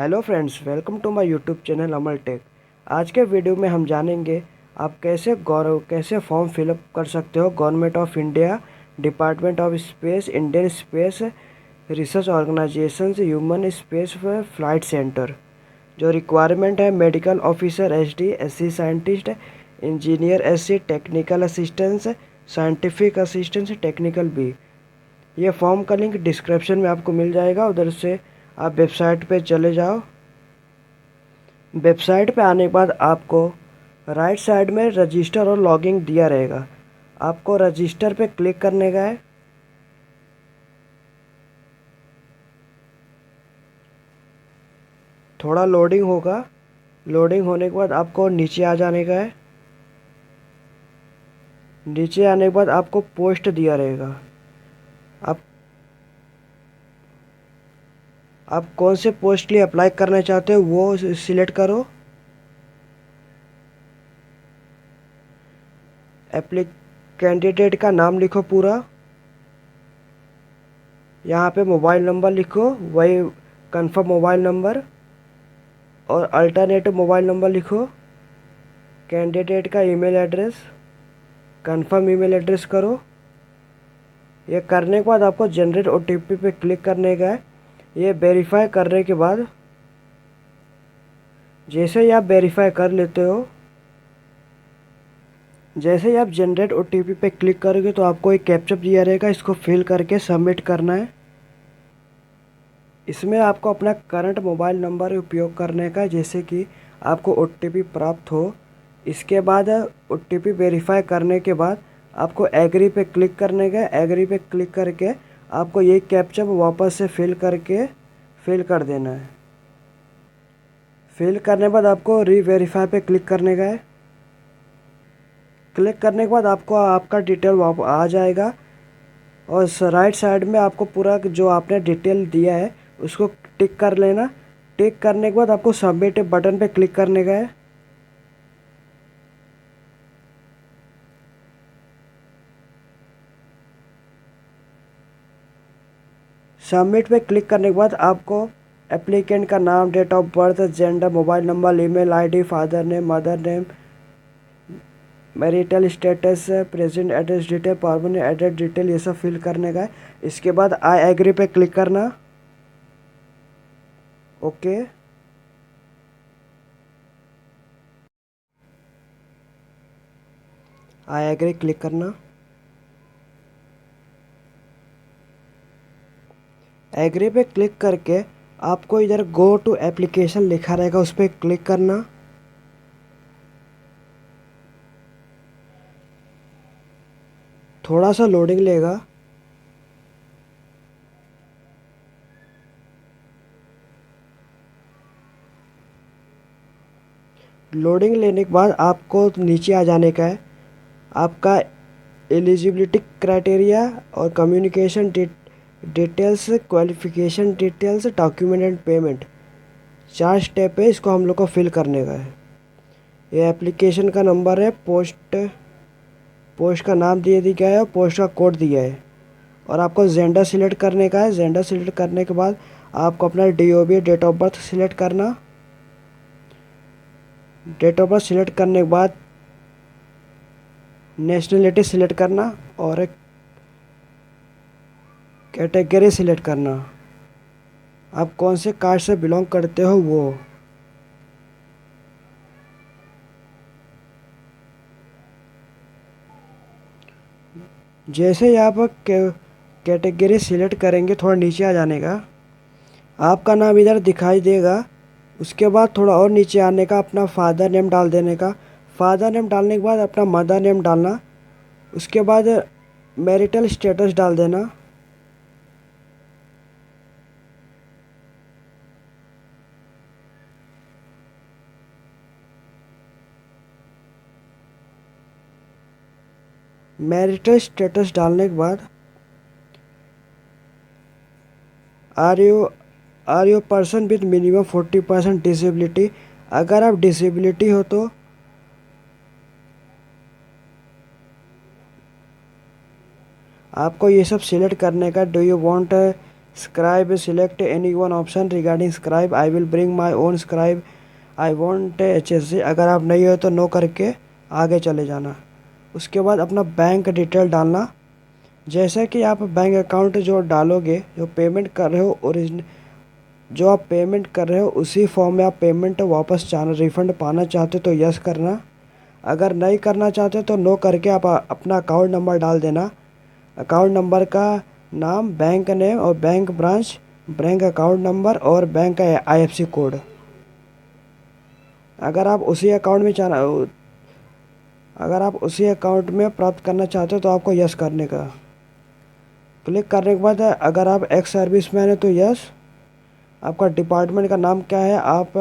Hello friends, welcome to my YouTube channel Amal tech. आज के video में हम जानेंगे आप कैसे फॉर्म फिलअप कर सकते हो government of India, department of space, Indian space research organisation, human space flight centre. जो रिक्वायरमेंट है medical officer SD, SC scientist, engineer SC, technical assistance, scientific assistance technical B। ये फॉर्म का link description में आपको मिल जाएगा, उधर से आप वेबसाइट पे चले जाओ। वेबसाइट पे आने के बाद आपको राइट साइड में रजिस्टर और लॉगिन दिया रहेगा। आपको रजिस्टर पे क्लिक करने का है। थोड़ा लोडिंग होगा। लोडिंग होने के बाद आपको नीचे आ जाने का है। नीचे आने के बाद आपको पोस्ट दिया रहेगा। आप आप कौन से पोस्ट के लिए अप्लाई करना चाहते हो वो सिलेक्ट करो। एप्ली कैंडिडेट का नाम लिखो पूरा। यहाँ पे मोबाइल नंबर लिखो, वही कंफर्म मोबाइल नंबर, और अल्टरनेटिव मोबाइल नंबर लिखो। कैंडिडेट का email address, confirm email address करो। ये करने के बाद आपको जनरेट OTP पे क्लिक करने का है। ये वेरीफाई करने के बाद जैसे ही आप वेरीफाई कर लेते हो, जैसे ही आप जनरेट OTP पे क्लिक करोगे तो आपको एक कैप्चा दिया रहेगा, इसको फिल करके सबमिट करना है। इसमें आपको अपना करंट मोबाइल नंबर उपयोग करने का है, जैसे कि आपको OTP प्राप्त हो। इसके बाद OTP वेरीफाई करने के बाद आपको एग्री पे क्लिक करने का। एग्री पे क्लिक करके आपको ये कैप्चा वापस से फिल कर देना है। फिल करने के बाद आपको रीवेरीफाई पे क्लिक करने का है। क्लिक करने के बाद आपको आपका डिटेल आ जाएगा, और राइट साइड में आपको पूरा जो आपने डिटेल दिया है उसको टिक कर लेना। टिक करने के बाद आपको सबमिट बटन पे क्लिक करने का है। सबमिट पे क्लिक करने के बाद आपको एप्लीकेंट का नाम, date of birth, gender, mobile number, email ID, father name, mother name, marital status, present address detail, permanent address detail, ये सब फिल करने का है। इसके बाद आई एग्री पे क्लिक करना। ओके। आई एग्री क्लिक करना। एग्री पे क्लिक करके आपको इधर गो टू एप्लीकेशन लिखा रहेगा, उस पर क्लिक करना। थोड़ा सा लोडिंग लेगा। लोडिंग लेने के बाद आपको नीचे आ जाने का है। आपका एलिजिबिलिटी क्राइटेरिया और communication details, qualification details, document and payment, 4 step है, इसको हम लोग को फिल करने का है। ये एप्लीकेशन का नंबर है, पोस्ट का नाम दिया गया है, और पोस्ट का कोड दिया है, और आपको जेंडर सिलेक्ट करने का है। जेंडर सिलेक्ट करने के बाद आपको अपना DOB, date of birth select करना। डेट ऑफ बर्थ सिलेक्ट करने के बाद नेशनलिटी सिलेक्ट करना, और एक कैटेगरी सिलेक्ट करना। आप कौन से कास्ट से बिलोंग करते हो वो। जैसे ही आप कैटेगरी सिलेक्ट करेंगे, थोड़ा नीचे आ जाने का, आपका नाम इधर दिखाई देगा। उसके बाद थोड़ा और नीचे आने का, अपना फादर नेम डाल देने का। फादर नेम डालने के बाद अपना मदर नेम डालना। उसके बाद मैरिटल स्टेटस डाल देना। मैरिटल स्टेटस डालने के बाद are you person with minimum 40% disability. अगर आप डिसेबिलिटी हो तो आपको ये सब सिलेक्ट करने का। Do you want scribe select any one option regarding scribe, I will bring my own scribe, I want HSC। अगर आप नहीं हो तो नो करके आगे चले जाना। उसके बाद अपना बैंक डिटेल डालना। जैसे कि आप बैंक अकाउंट जो डालोगे, जो पेमेंट कर रहे हो ओरिजिन जो आप पेमेंट कर रहे हो उसी फॉर्म में आप पेमेंट वापस चाहना रिफ़ंड पाना चाहते हो तो यस करना। अगर नहीं करना चाहते तो नो करके आप अपना अकाउंट नंबर डाल देना। अकाउंट नंबर का नाम, बैंक नेम और bank branch, bank account number और बैंक का IFSC कोड। अगर आप उसी अकाउंट में अगर आप उसी अकाउंट में प्राप्त करना चाहते हो तो आपको यस करने का। क्लिक करने के बाद अगर आप एक्स सर्विसमैन है तो यस। आपका डिपार्टमेंट का नाम क्या है, आप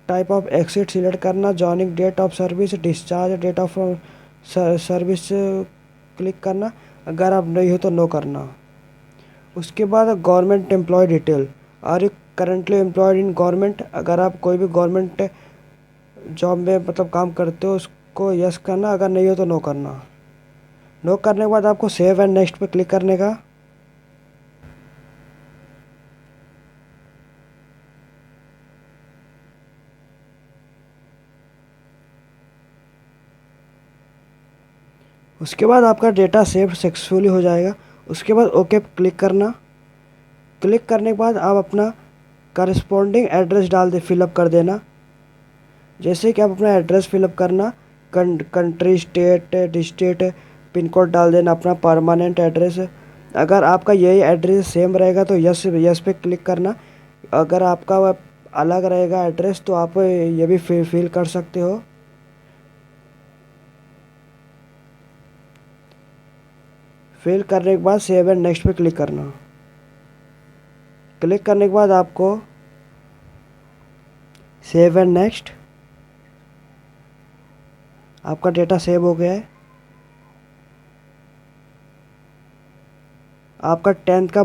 टाइप ऑफ एक्सिट सिलेक्ट करना, joining date of service, discharge date of service click करना। अगर आप नहीं हो तो नो करना। उसके बाद government employ detail, are you currently employed in government. अगर आप कोई भी गवर्नमेंट जॉब में मतलब काम करते हो उसको यस करना, अगर नहीं हो तो नो करना। नो करने के बाद आपको सेव एंड नेक्स्ट पे क्लिक करने का। उसके बाद आपका डेटा सेव सक्सेसफुली हो जाएगा। उसके बाद ओके क्लिक करना। क्लिक करने के बाद आप अपना करस्पॉन्डिंग एड्रेस फिलअप कर देना। जैसे कि आप अपना एड्रेस फिलअप करना, country, state, district, pin code डाल देना, अपना परमानेंट एड्रेस। अगर आपका यही एड्रेस सेम रहेगा तो यस यस पे क्लिक करना। अगर आपका अलग रहेगा एड्रेस तो आप ये भी फिल कर सकते हो। फिल करने के बाद सेव एंड नेक्स्ट पे क्लिक करना। क्लिक करने के बाद आपको सेव एंड नेक्स्ट, आपका डेटा सेव हो गया है। आपका 10th का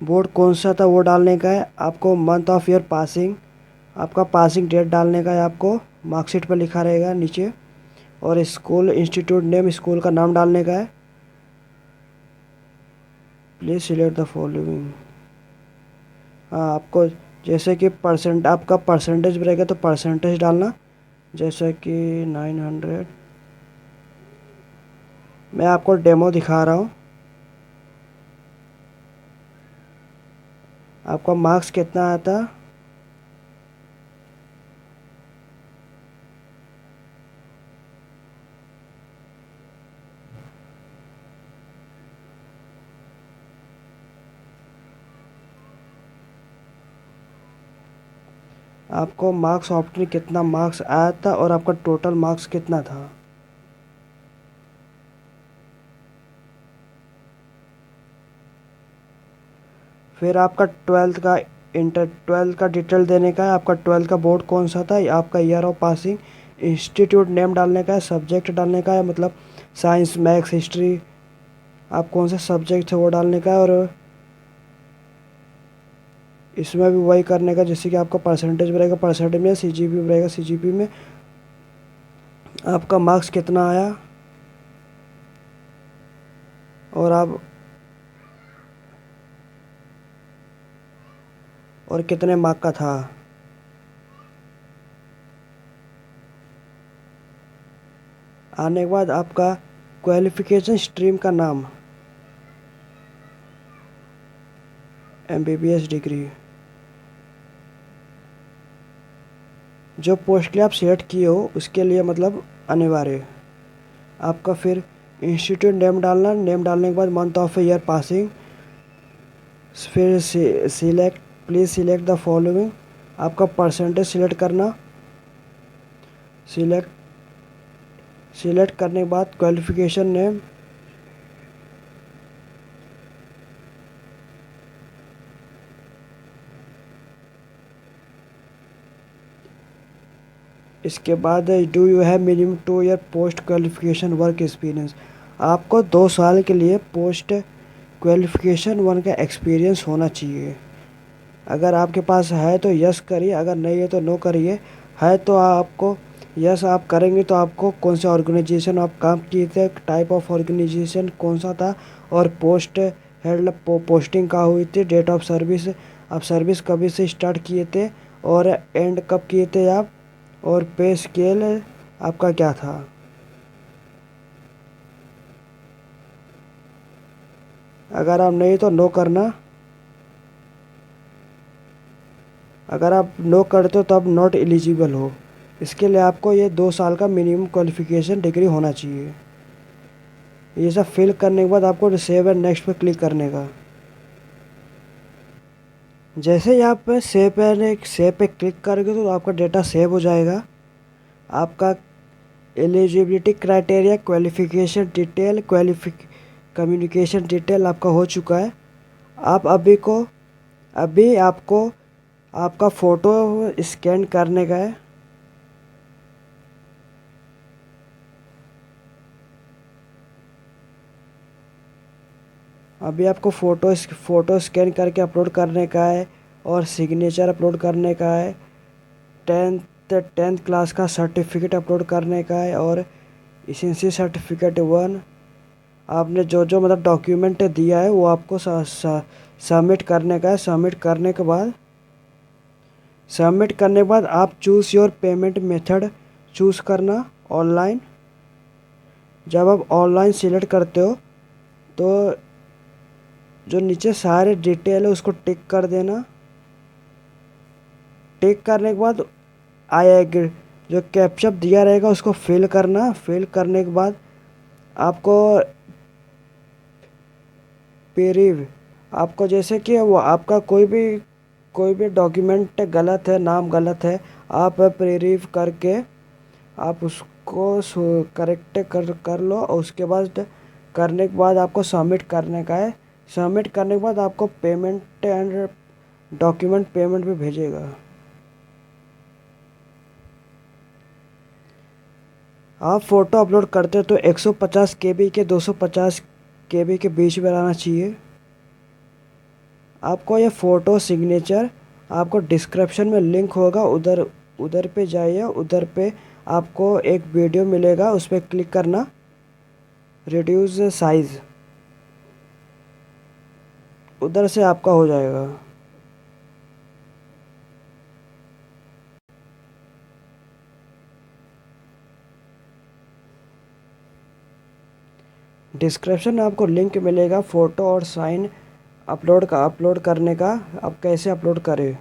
बोर्ड कौन सा था वो डालने का है। आपको मंथ ऑफ ईयर पासिंग, आपका पासिंग डेट डालने का है। आपको मार्कशीट पर लिखा रहेगा नीचे। और स्कूल इंस्टीट्यूट नेम, स्कूल का नाम डालने का है। Please select the following. हाँ, आपको जैसे कि आपका परसेंटेज रहेगा तो परसेंटेज डालना। जैसे कि 900। मैं आपको डेमो दिखा रहा हूँ। आपका मार्क्स कितना आया था। आपको मार्क्स ऑप्शन कितना मार्क्स आया था और आपका टोटल मार्क्स कितना था। फिर आपका 12th का डिटेल देने का है। आपका 12th का बोर्ड कौन सा था, आपका year of passing, institute name डालने का है, सब्जेक्ट डालने का है, मतलब साइंस, मैथ्स, हिस्ट्री, आप कौन से सब्जेक्ट थे वो डालने का है। और इसमें भी वही करने का, जैसे कि आपका परसेंटेज रहेगा, परसेंटेज में CGP रहेगा, CGP में आपका मार्क्स कितना आया और कितने मार्क का था। आने के बाद आपका क्वालिफिकेशन स्ट्रीम का नाम, MBBS डिग्री। जो पोस्ट के लिए आप सिलेक्ट किए हो उसके लिए मतलब अनिवार्य है आपका। फिर इंस्टीट्यूट नेम डालना। नेम डालने के बाद मंथ ऑफ ईयर पासिंग। फिर प्लीज़ सिलेक्ट द फॉलोइंग। आपका परसेंटेज सिलेक्ट करना। सिलेक्ट करने के बाद क्वालिफिकेशन नेम, इसके बाद do you have minimum 2 year post qualification work experience. आपको 2 साल के लिए पोस्ट क्वालिफिकेशन 1 का एक्सपीरियंस होना चाहिए। अगर आपके पास है तो यस करिए, अगर नहीं है तो नो करिए। है तो आपको यस आप करेंगे तो आपको कौन से ऑर्गेनाइजेशन आप काम किए थे, टाइप ऑफ ऑर्गेनाइजेशन कौन सा था और पोस्ट हेल्ड पोस्टिंग कहाँ हुई थी, डेट ऑफ सर्विस, आप सर्विस कभी से स्टार्ट किए थे और एंड कब किए थे आप, और पे स्केल आपका क्या था। अगर आप नहीं तो नो करना, अगर आप नो करते हो तो आप नॉट एलिजिबल हो। इसके लिए आपको ये 2 साल का मिनिमम क्वालिफिकेशन डिग्री होना चाहिए। ये सब फिल करने के बाद आपको सेव एंड नेक्स्ट पे क्लिक करने का। जैसे ही आप सेव पे क्लिक करोगे तो आपका डेटा सेव हो जाएगा। आपका eligibility criteria, qualification detail, communication detail आपका हो चुका है। आप अभी आपको आपका फ़ोटो स्कैन करने का है। अभी आपको फ़ोटो स्कैन करके अपलोड करने का है और सिग्नेचर अपलोड करने का है। टेंथ क्लास का सर्टिफिकेट अपलोड करने का है और एसएससी सर्टिफिकेट 1। आपने जो जो मतलब डॉक्यूमेंट दिया है वो आपको सबमिट करने का है। सबमिट करने के बाद आप choose your payment method choose करना, ऑनलाइन। जब आप ऑनलाइन सिलेक्ट करते हो तो जो नीचे सारे डिटेल है उसको टिक कर देना। टिक करने के बाद आई एग्री जो कैप्चा दिया रहेगा उसको फिल करना। फिल करने के बाद आपको पेरीव, आपको जैसे कि वो आपका कोई भी डॉक्यूमेंट गलत है, नाम गलत है, आप प्रेरिव करके आप उसको करेक्ट कर लो। और उसके बाद करने के बाद आपको सबमिट करने का है। सबमिट करने के बाद आपको पेमेंट एंड डॉक्यूमेंट पेमेंट भी भेजेगा। आप फ़ोटो अपलोड करते हो तो 150 KB के 250 KB के बीच में रहना चाहिए। आपको ये फ़ोटो सिग्नेचर आपको डिस्क्रिप्शन में लिंक होगा, उधर पे जाइए। उधर पे आपको एक वीडियो मिलेगा, उस पर क्लिक करना, रिड्यूस साइज़, उधर से आपका हो जाएगा। डिस्क्रिप्शन में आपको लिंक मिलेगा फ़ोटो और साइन अपलोड करने का। आप कैसे अपलोड करें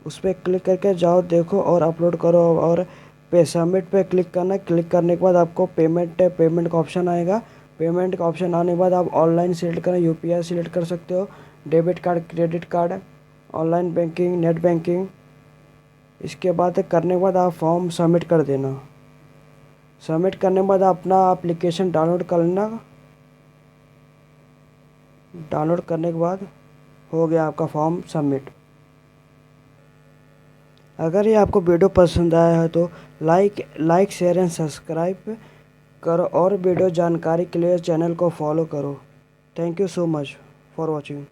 उस पर क्लिक करके जाओ, देखो और अपलोड करो। और पे सबमिट पे क्लिक करना। क्लिक करने के बाद आपको पेमेंट का ऑप्शन आएगा। पेमेंट का ऑप्शन आने के बाद आप ऑनलाइन सिलेक्ट करें, यूपीआई सिलेक्ट कर सकते हो, debit card, credit card, online banking, net banking. इसके बाद करने के बाद आप फॉर्म सबमिट कर देना। सबमिट करने के बाद अपना एप्लीकेशन डाउनलोड कर लेना। डाउनलोड करने के बाद हो गया आपका फॉर्म सबमिट। अगर ये आपको वीडियो पसंद आया है तो लाइक शेयर एंड सब्सक्राइब करो और वीडियो जानकारी के लिए चैनल को फॉलो करो। Thank you so much for watching.